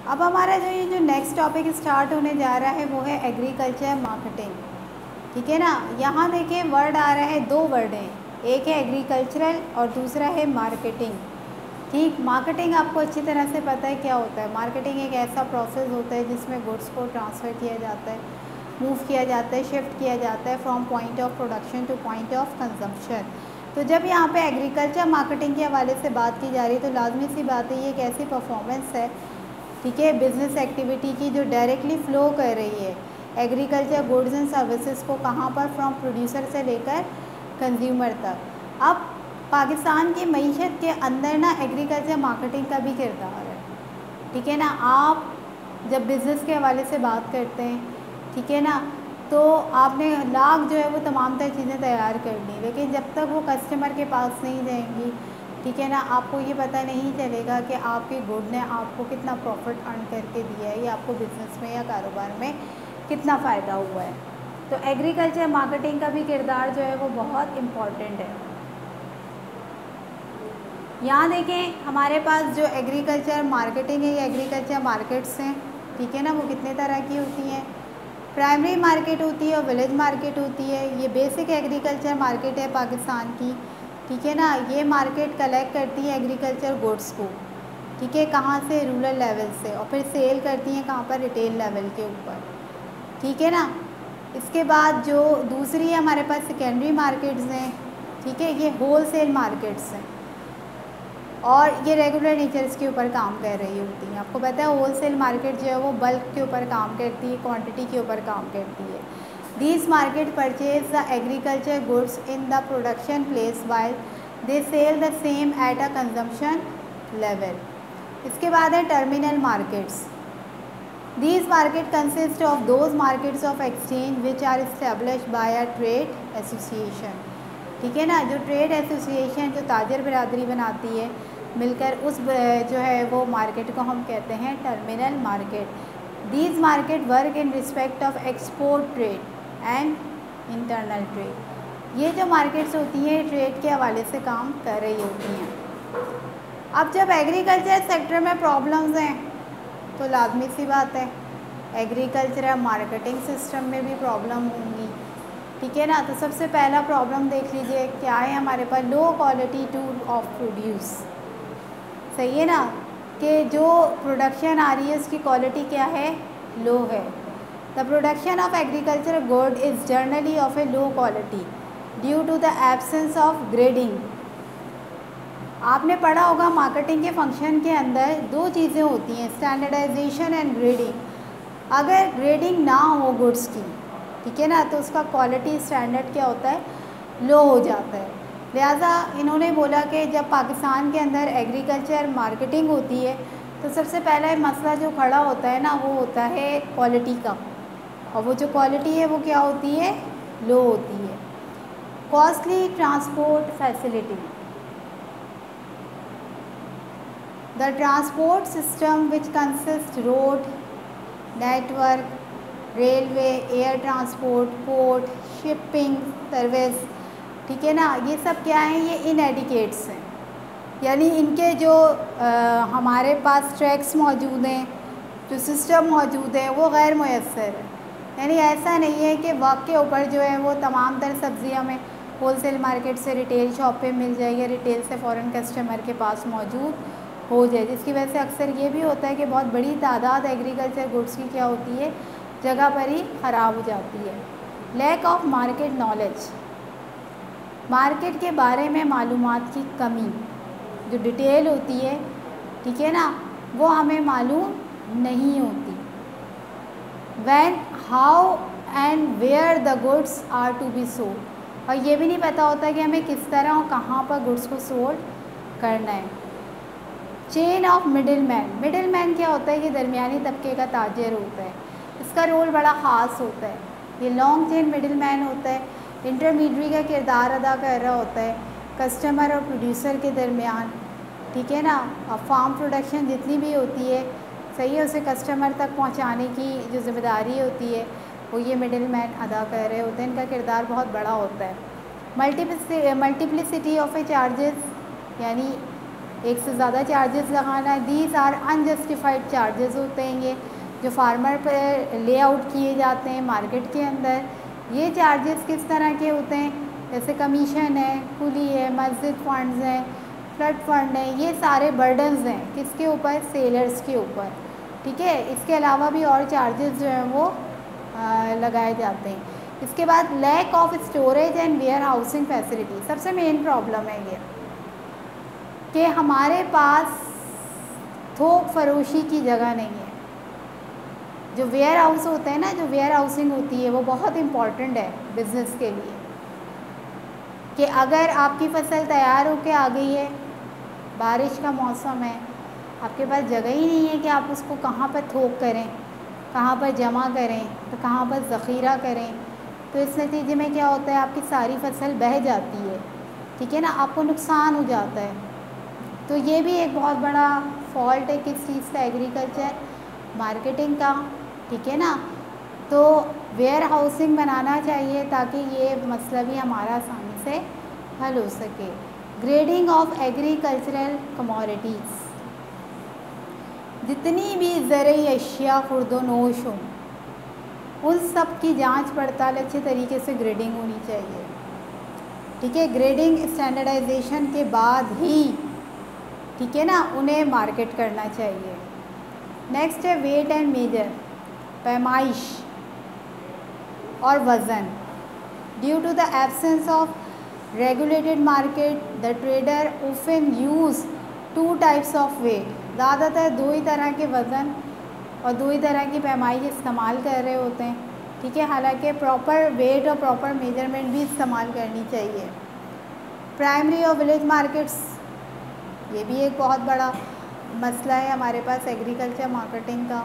अब हमारा जो नेक्स्ट टॉपिक स्टार्ट होने जा रहा है वो है एग्रीकल्चर मार्केटिंग। ठीक है ना। यहाँ देखिए वर्ड आ रहा है, दो वर्ड हैं, एक है एग्रीकल्चरल और दूसरा है मार्केटिंग। ठीक, मार्केटिंग आपको अच्छी तरह से पता है क्या होता है। मार्केटिंग एक ऐसा प्रोसेस होता है जिसमें गुड्स को ट्रांसफ़र किया जाता है, मूव किया जाता है, शिफ्ट किया जाता है from point of production two point of consumption. तो जब यहाँ पे एग्रीकल्चर मार्केटिंग के हवाले से बात की जा रही है तो लाजमी सी बात है, ये एक ऐसी परफॉर्मेंस है, ठीक है, बिज़नेस एक्टिविटी की जो डायरेक्टली फ़्लो कर रही है एग्रीकल्चर गुड्स एंड सर्विसेज को, कहाँ पर, फ्रॉम प्रोड्यूसर से लेकर कंज्यूमर तक। अब पाकिस्तान की मईशत के अंदर ना एग्रीकल्चर मार्केटिंग का भी किरदार है। ठीक है ना। आप जब बिज़नेस के हवाले से बात करते हैं, ठीक है ना, तो आपने लाख जो है वो तमाम तर चीज़ें तैयार करनी, लेकिन जब तक वो कस्टमर के पास नहीं जाएंगी, ठीक है ना, आपको ये पता नहीं चलेगा कि आपके गुड ने आपको कितना प्रॉफिट अर्न करके दिया है या आपको बिज़नेस में या कारोबार में कितना फ़ायदा हुआ है। तो एग्रीकल्चर मार्केटिंग का भी किरदार जो है वो बहुत इम्पॉर्टेंट है। यहाँ देखें हमारे पास जो एग्रीकल्चर मार्केटिंग है या एग्रीकल्चर मार्केट्स हैं, ठीक है ना, वो कितने तरह की होती हैं। प्राइमरी मार्केट होती है और विलेज मार्केट होती है। ये बेसिक एग्रीकल्चर मार्केट है पाकिस्तान की, ठीक है ना। ये मार्केट कलेक्ट करती है एग्रीकल्चर गुड्स को, ठीक है, कहाँ से, रूरल लेवल से, और फिर सेल करती हैं कहाँ पर, रिटेल लेवल के ऊपर, ठीक है ना। इसके बाद जो दूसरी है हमारे पास सेकेंडरी मार्केट्स हैं, ठीक है, ये होल सेल मार्केट्स हैं और ये रेगुलर नेचर्स के ऊपर काम कर रही होती हैं। आपको पता है होल सेल मार्केट जो है वो बल्क के ऊपर काम करती है, क्वांटिटी के ऊपर काम करती है। These market purchase the agriculture goods in the production place while they sell the same at a consumption level. इसके बाद है terminal markets. These market consist of those markets of exchange which are established by a trade association. ठीक है ना, जो trade association, जो ताजर बिरादरी बनाती है मिलकर, उस जो है वो मार्केट को हम कहते हैं terminal market. These market work in respect of export trade and internal trade. ये जो मार्केट्स होती हैं ट्रेड के हवाले से काम कर रही होती हैं। अब जब एग्रीकल्चर सेक्टर में प्रॉब्लम्स हैं तो लाजमी सी बात है एग्रीकल्चर मार्केटिंग सिस्टम में भी प्रॉब्लम होंगी, ठीक है ना। तो सबसे पहला प्रॉब्लम देख लीजिए क्या है हमारे पास, low quality tool of produce. सही है ना, कि जो प्रोडक्शन आ रही है उसकी क्वालिटी क्या है, लो है। The production of agricultural good is generally of a low quality due to the absence of grading. आपने पढ़ा होगा मार्केटिंग के फंक्शन के अंदर दो चीज़ें होती हैं, स्टैंडर्डाइजेशन एंड ग्रेडिंग। अगर ग्रेडिंग ना हो गुड्स की, ठीक है ना, तो उसका क्वालिटी स्टैंडर्ड क्या होता है, लो हो जाता है। लिहाजा इन्होंने बोला कि जब पाकिस्तान के अंदर एग्रीकल्चर मार्केटिंग होती है तो सबसे पहला मसला जो खड़ा होता है ना वो होता है क्वालिटी का, और वो जो क्वालिटी है वो क्या होती है, लो होती है। Costly transport facility, the transport system which consist road network, railway, air transport, port, shipping service, ठीक है ना, ये सब क्या हैं, ये इनएडिकेट्स हैं। यानी इनके जो हमारे पास ट्रैक्स मौजूद हैं, जो सिस्टम मौजूद है वो गैर मुयस्सर है। यानी ऐसा नहीं है कि वक्त के ऊपर जो है वो तमाम तर सब्ज़ियाँ में होलसेल मार्केट से रिटेल शॉप पे मिल जाए या रिटेल से फ़ॉरेन कस्टमर के पास मौजूद हो जाए, जिसकी वजह से अक्सर ये भी होता है कि बहुत बड़ी तादाद एग्रीकल्चर गुड्स की क्या होती है, जगह पर ही ख़राब हो जाती है। Lack of market knowledge, market के बारे में मालूमात की कमी, जो डिटेल होती है, ठीक है ना, वो हमें मालूम नहीं होती। When, how and where the goods are to be sold, और ये भी नहीं पता होता कि हमें किस तरह और कहाँ पर गुड्स को सोल्ड करना है। Chain of middle man, middle man क्या होता है, कि दरमियानी तबके का ताजर होता है, इसका रोल बड़ा ख़ास होता है। ये लॉन्ग चेन मिडिल मैन होता है, इंटरमीडिएट का किरदार अदा कर रहा होता है कस्टमर और प्रोड्यूसर के दरमियान, ठीक है ना। और फार्म प्रोडक्शन जितनी भी होती है, सही है, उसे कस्टमर तक पहुंचाने की जो ज़िम्मेदारी होती है वो ये मिडिल मैन अदा कर रहे होते हैं। इनका किरदार बहुत बड़ा होता है। मल्टीप्लिसिटी ऑफ ए चार्जेस, यानी एक से ज़्यादा चार्जेस लगाना, दीज आर अनजस्टिफाइड चार्जेस होते हैं ये जो फार्मर पर ले आउट किए जाते हैं मार्केट के अंदर। ये चार्जेस किस तरह के होते हैं, जैसे कमीशन है, कुली है, मस्जिद फंड्स हैं, फ्लड फंड है, ये सारे बर्डन्स हैं किसके ऊपर, सेलर्स के ऊपर। ठीक है, इसके अलावा भी और चार्जेस जो हैं वो लगाए जाते हैं। इसके बाद lack of storage and warehousing facility, सबसे मेन प्रॉब्लम है ये कि हमारे पास थोक फरोशी की जगह नहीं है। जो वेयर हाउस होते हैं ना, जो वेयर हाउसिंग होती है वो बहुत इम्पॉर्टेंट है बिज़नेस के लिए, कि अगर आपकी फ़सल तैयार होकर आ गई है, बारिश का मौसम है, आपके पास जगह ही नहीं है कि आप उसको कहाँ पर थोक करें, कहाँ पर जमा करें, तो कहाँ पर ज़ख़ीरा करें, तो इस नतीजे में क्या होता है, आपकी सारी फसल बह जाती है। ठीक है ना, आपको नुकसान हो जाता है। तो ये भी एक बहुत बड़ा फॉल्ट है किस चीज़ का, एग्रीकल्चर मार्केटिंग का। ठीक है ना, तो वेयर हाउसिंग बनाना चाहिए ताकि ये मसला भी हमारा आसानी से हल हो सके। ग्रेडिंग ऑफ एग्रीकल्चरल कमोडिटीज़, जितनी भी ज़रूरी अशिया खुर्दोनोश हों उन सब की जांच पड़ताल अच्छे तरीके से ग्रेडिंग होनी चाहिए। ठीक है, ग्रेडिंग स्टैंडर्डाइजेशन के बाद ही, ठीक है ना, उन्हें मार्केट करना चाहिए। नेक्स्ट है वेट एंड मेजर, पैमाइश और वज़न। Due to the absence of regulated market the trader often use 2 types of weight, ज़्यादातर 2 ही तरह के वज़न और 2 ही तरह की पैमाइश इस्तेमाल कर रहे होते हैं। ठीक है, हालांकि प्रॉपर वेट और प्रॉपर मेजरमेंट भी इस्तेमाल करनी चाहिए। प्राइमरी और विलेज मार्केट्स, ये भी एक बहुत बड़ा मसला है हमारे पास एग्रीकल्चर मार्केटिंग का,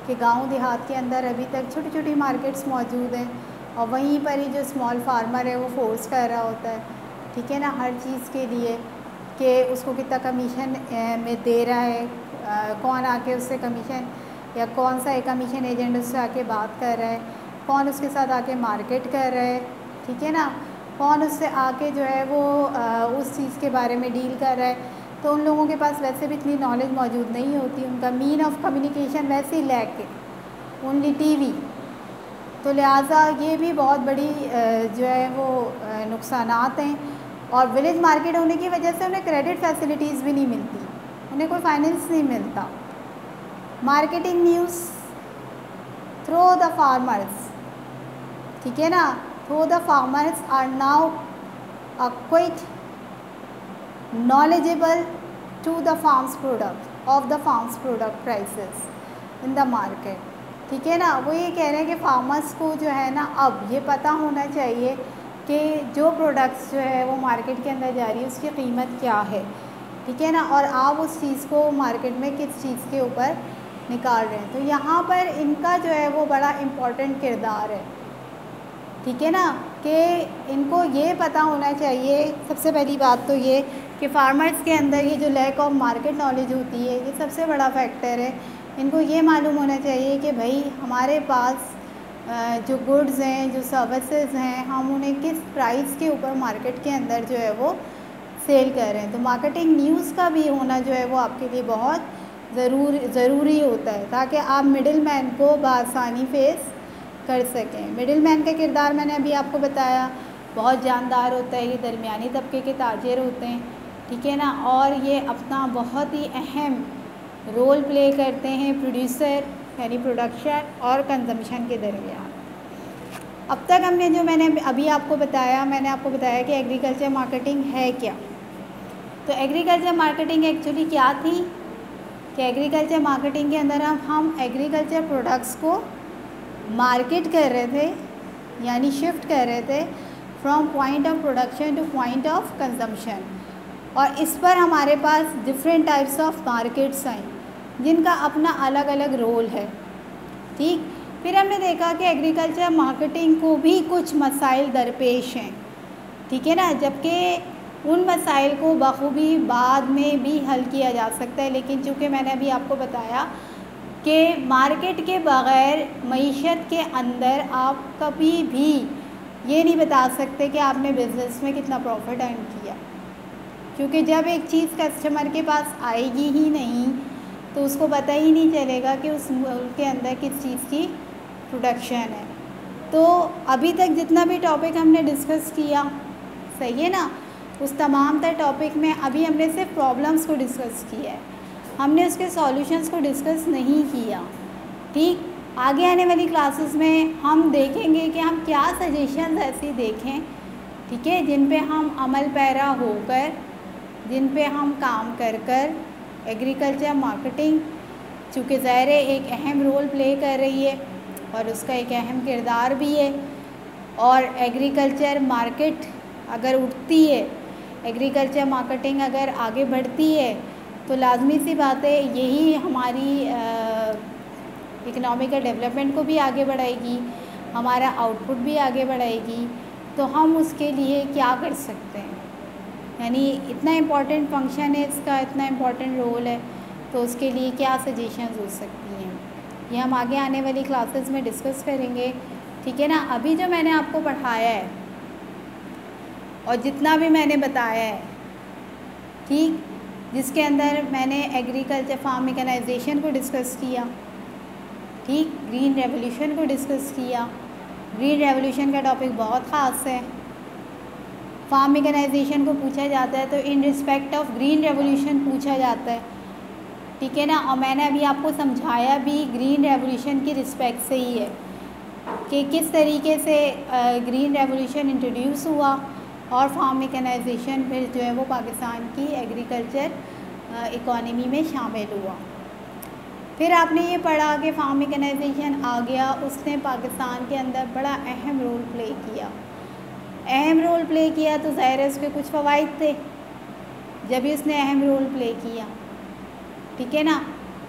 कि गांव देहात के अंदर अभी तक छोटी छोटी मार्केट्स मौजूद हैं और वहीं पर ही जो स्मॉल फार्मर है वो फोर्स कर रहा होता है, ठीक है ना, हर चीज़ के लिए कि उसको कितना कमीशन में दे रहा है, कौन आके उससे कमीशन या कौन सा एक कमीशन एजेंट उससे आके बात कर रहा है, कौन उसके साथ आके मार्केट कर रहा है, ठीक है ना, कौन उससे आके जो है वो उस चीज़ के बारे में डील कर रहा है। तो उन लोगों के पास वैसे भी इतनी नॉलेज मौजूद नहीं होती, उनका मीन ऑफ कम्युनिकेशन वैसे ही लैक है, ओनली टीवी। तो लिहाजा ये भी बहुत बड़ी जो है वो नुकसानात हैं। और विलेज मार्केट होने की वजह से उन्हें क्रेडिट फैसिलिटीज़ भी नहीं मिलती, उन्हें कोई फाइनेंस नहीं मिलता। Marketing news through the farmers, ठीक है ना, through the farmers are now quite knowledgeable to the farm's product of the farm's product prices in the market। ठीक है ना, वो ये कह रहे हैं कि फार्मर्स को जो है ना अब ये पता होना चाहिए कि जो प्रोडक्ट्स जो है वो मार्केट के अंदर जा रही है उसकी कीमत क्या है। ठीक है ना, और आप उस चीज़ को मार्केट में किस चीज़ के ऊपर निकाल रहे हैं। तो यहाँ पर इनका जो है वो बड़ा इम्पोर्टेंट किरदार है। ठीक है ना, कि इनको ये पता होना चाहिए, सबसे पहली बात तो ये कि फार्मर्स के अंदर ये जो लैक ऑफ मार्केट नॉलेज होती है ये सबसे बड़ा फैक्टर है। इनको ये मालूम होना चाहिए कि भाई हमारे पास जो गुड्स हैं, जो सर्विसेज हैं, हम उन्हें किस प्राइस के ऊपर मार्केट के अंदर जो है वो सेल कर रहे हैं। तो मार्केटिंग न्यूज़ का भी होना जो है वो आपके लिए बहुत ज़रूरी होता है ताकि आप मिडिल मैन को बआसानी फेस कर सकें। मिडिल मैन का किरदार मैंने अभी आपको बताया, बहुत जानदार होता है, ये दरमियानी तबके के ताजिर होते हैं। ठीक है ना, और ये अपना बहुत ही अहम रोल प्ले करते हैं प्रोड्यूसर यानी प्रोडक्शन और कंजम्पशन के दरमियान। अब तक हमने जो मैंने अभी आपको बताया, मैंने आपको बताया कि एग्रीकल्चर मार्केटिंग है क्या। तो एग्रीकल्चर मार्केटिंग एक्चुअली क्या थी कि एग्रीकल्चर मार्केटिंग के अंदर हम एग्रीकल्चर प्रोडक्ट्स को मार्केट कर रहे थे, यानी शिफ्ट कर रहे थे from point of production two point of consumption. और इस पर हमारे पास डिफरेंट टाइप्स ऑफ मार्केट्स हैं जिनका अपना अलग अलग रोल है। ठीक, फिर हमने देखा कि एग्रीकल्चर मार्केटिंग को भी कुछ मसाइल दरपेश हैं। ठीक है ना, जबकि उन मसाइल को बखूबी बाद में भी हल किया जा सकता है, लेकिन चूँकि मैंने अभी आपको बताया कि मार्केट के बग़ैर मईशत के अंदर आप कभी भी ये नहीं बता सकते कि आपने बिज़नेस में कितना प्रॉफिट अर्न किया। क्योंकि जब एक चीज़ कस्टमर के पास आएगी ही नहीं तो उसको पता ही नहीं चलेगा कि उस मुल्क के अंदर किस चीज़ की प्रोडक्शन है। तो अभी तक जितना भी टॉपिक हमने डिस्कस किया, सही है ना, उस तमाम तर टॉपिक में अभी हमने सिर्फ प्रॉब्लम्स को डिस्कस किया है, हमने उसके सॉल्यूशंस को डिस्कस नहीं किया। ठीक, आगे आने वाली क्लासेस में हम देखेंगे कि हम क्या सजेशंस ऐसी देखें, ठीक है, जिन पे हम अमल पैरा होकर, जिन पे हम काम कर कर एग्रीकल्चर मार्केटिंग, चूँकि ज़ाहिर है एक अहम रोल प्ले कर रही है और उसका एक अहम किरदार भी है, और एग्रीकल्चर मार्केट अगर उठती है, एग्रीकल्चर मार्केटिंग अगर आगे बढ़ती है तो लाजमी सी बात है यही हमारी इकोनॉमिकल डेवलपमेंट को भी आगे बढ़ाएगी, हमारा आउटपुट भी आगे बढ़ाएगी। तो हम उसके लिए क्या कर सकते हैं, यानी इतना इम्पॉर्टेंट फंक्शन है इसका, इतना इम्पॉर्टेंट रोल है, तो उसके लिए क्या सजेशंस हो सकती हैं, ये हम आगे आने वाली क्लासेस में डिस्कस करेंगे। ठीक है ना। अभी जो मैंने आपको पढ़ाया है और जितना भी मैंने बताया है, ठीक, जिसके अंदर मैंने एग्रीकल्चर फार्म मेकनाइजेशन को डिस्कस किया, ठीक, ग्रीन रेवोल्यूशन को डिस्कस किया। ग्रीन रेवोल्यूशन का टॉपिक बहुत ख़ास है, फार्म मेकनाइजेशन को पूछा जाता है तो in respect of green revolution पूछा जाता है, ठीक है ना। और मैंने अभी आपको समझाया भी ग्रीन रेवोल्यूशन की रिस्पेक्ट से ही है कि किस तरीके से ग्रीन रेवोल्यूशन इंट्रोड्यूस हुआ और फार्म मेकनाइजेशन फिर जो है वो पाकिस्तान की एग्रीकल्चर इकॉनमी में शामिल हुआ। फिर आपने ये पढ़ा कि फार्म मेकनाइजेशन आ गया, उसने पाकिस्तान के अंदर बड़ा अहम रोल प्ले किया। अहम रोल प्ले किया तो ज़ाहिर है उसके कुछ फ़वाइद थे जब भी उसने अहम रोल प्ले किया, ठीक है ना।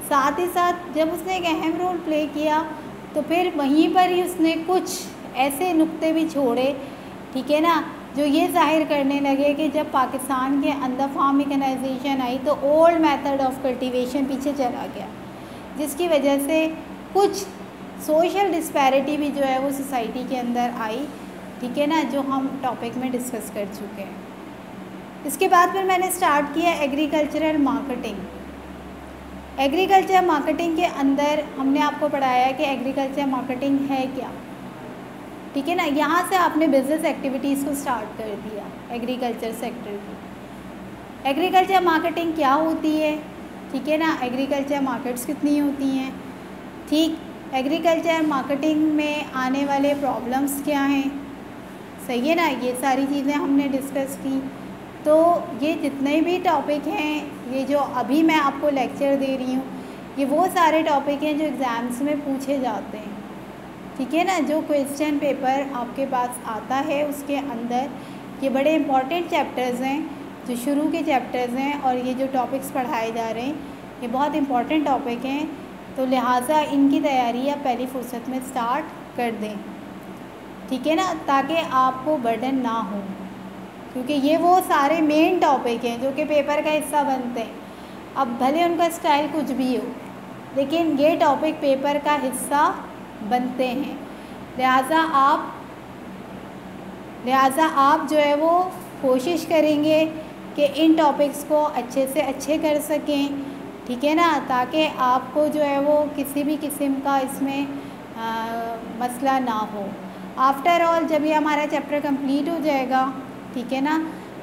साथ ही साथ जब उसने एक अहम रोल प्ले किया तो फिर वहीं पर ही उसने कुछ ऐसे नुक्ते भी छोड़े, ठीक है ना, जो ये ज़ाहिर करने लगे कि जब पाकिस्तान के अंदर फार्म मेकनाइजेशन आई तो ओल्ड मेथड ऑफ कल्टीवेशन पीछे चला गया, जिसकी वजह से कुछ सोशल डिस्पैरिटी भी जो है वो सोसाइटी के अंदर आई, ठीक है ना, जो हम टॉपिक में डिस्कस कर चुके हैं। इसके बाद फिर मैंने स्टार्ट किया एग्रीकल्चरल मार्केटिंग। एग्रीकल्चर मार्केटिंग के अंदर हमने आपको पढ़ाया कि एग्रीकल्चर मार्केटिंग है क्या, ठीक है ना। यहाँ से आपने बिज़नेस एक्टिविटीज़ को स्टार्ट कर दिया एग्रीकल्चर सेक्टर की। एग्रीकल्चर मार्केटिंग क्या होती है, ठीक है ना, एग्रीकल्चर मार्केट्स कितनी होती हैं, ठीक, एग्रीकल्चर मार्केटिंग में आने वाले प्रॉब्लम्स क्या हैं, सही है ना, ये सारी चीज़ें हमने डिस्कस की। तो ये जितने भी टॉपिक हैं, ये जो अभी मैं आपको लेक्चर दे रही हूँ, ये वो सारे टॉपिक हैं जो एग्ज़ाम्स में पूछे जाते हैं, ठीक है ना। जो क्वेश्चन पेपर आपके पास आता है उसके अंदर ये बड़े इंपॉर्टेंट चैप्टर्स हैं, जो शुरू के चैप्टर्स हैं, और ये जो टॉपिक्स पढ़ाए जा रहे हैं ये बहुत इंपॉर्टेंट टॉपिक हैं, तो लिहाजा इनकी तैयारी आप पहली फुर्सत में स्टार्ट कर दें, ठीक है ना, ताकि आपको बर्डन ना हो, क्योंकि ये वो सारे मेन टॉपिक हैं जो कि पेपर का हिस्सा बनते हैं। अब भले उनका स्टाइल कुछ भी हो, लेकिन ये टॉपिक पेपर का हिस्सा बनते हैं। लिहाजा आप जो है वो कोशिश करेंगे कि इन टॉपिक्स को अच्छे से अच्छे कर सकें, ठीक है ना, ताकि आपको जो है वो किसी भी किस्म का इसमें मसला ना हो। आफ्टर ऑल जब ये हमारा चैप्टर कंप्लीट हो जाएगा, ठीक है ना,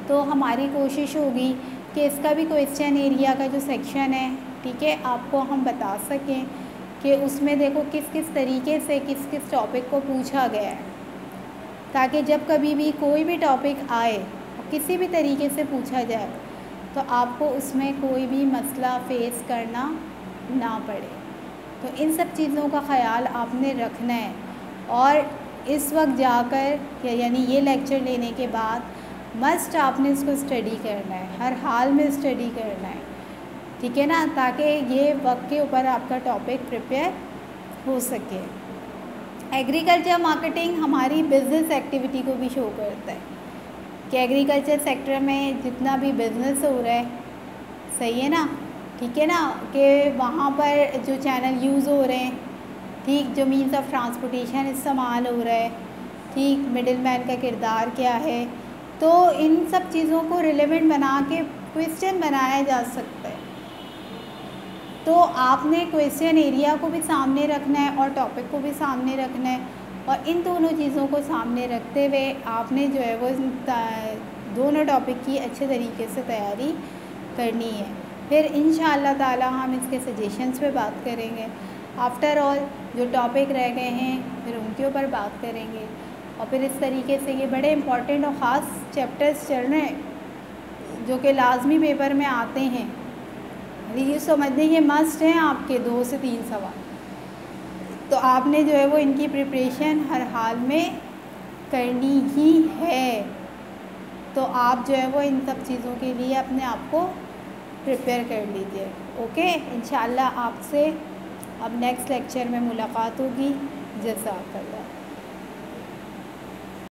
तो हमारी कोशिश होगी कि इसका भी क्वेश्चन एरिया का जो सेक्शन है, ठीक है, आपको हम बता सकें कि उसमें देखो किस किस तरीके से किस किस टॉपिक को पूछा गया है, ताकि जब कभी भी कोई भी टॉपिक आए किसी भी तरीके से पूछा जाए तो आपको उसमें कोई भी मसला फेस करना ना पड़े। तो इन सब चीज़ों का ख़याल आपने रखना है, और इस वक्त जाकर यानी ये लेक्चर लेने के बाद मस्ट आपने इसको स्टडी करना है, हर हाल में स्टडी करना है, ठीक है ना, ताकि ये वक्त के ऊपर आपका टॉपिक प्रिपेयर हो सके। एग्रीकल्चर मार्केटिंग हमारी बिज़नेस एक्टिविटी को भी शो करता है कि एग्रीकल्चर सेक्टर में जितना भी बिज़नेस हो रहा है, सही है ना, ठीक है ना, कि वहाँ पर जो चैनल यूज़ हो रहे हैं, ठीक, जो मीन्स ऑफ ट्रांसपोर्टेशन इस्तेमाल हो रहा है, ठीक, मिडिल मैन का किरदार क्या है, तो इन सब चीज़ों को रिलेवेंट बना के क्वेश्चन बनाया जा सकता है। तो आपने क्वेश्चन एरिया को भी सामने रखना है और टॉपिक को भी सामने रखना है, और इन दोनों चीज़ों को सामने रखते हुए आपने जो है वो दोनों टॉपिक की अच्छे तरीके से तैयारी करनी है। फिर इंशाअल्लाह ताला हम इसके सजेशंस पे बात करेंगे। आफ्टर ऑल जो टॉपिक रह गए हैं फिर उनके ऊपर बात करेंगे, और फिर इस तरीके से ये बड़े इम्पॉर्टेंट और ख़ास चैप्टर्स चल रहे हैं जो कि लाजमी पेपर में आते हैं। ये समझने ये मस्ट हैं आपके 2 से 3 सवाल, तो आपने जो है वो इनकी प्रिपरेशन हर हाल में करनी ही है। तो आप जो है वो इन सब चीज़ों के लिए अपने आप को प्रिपेयर कर लीजिए। ओके, इंशाल्लाह आपसे अब नेक्स्ट लेक्चर में मुलाकात होगी। जज़ाकल्लाह।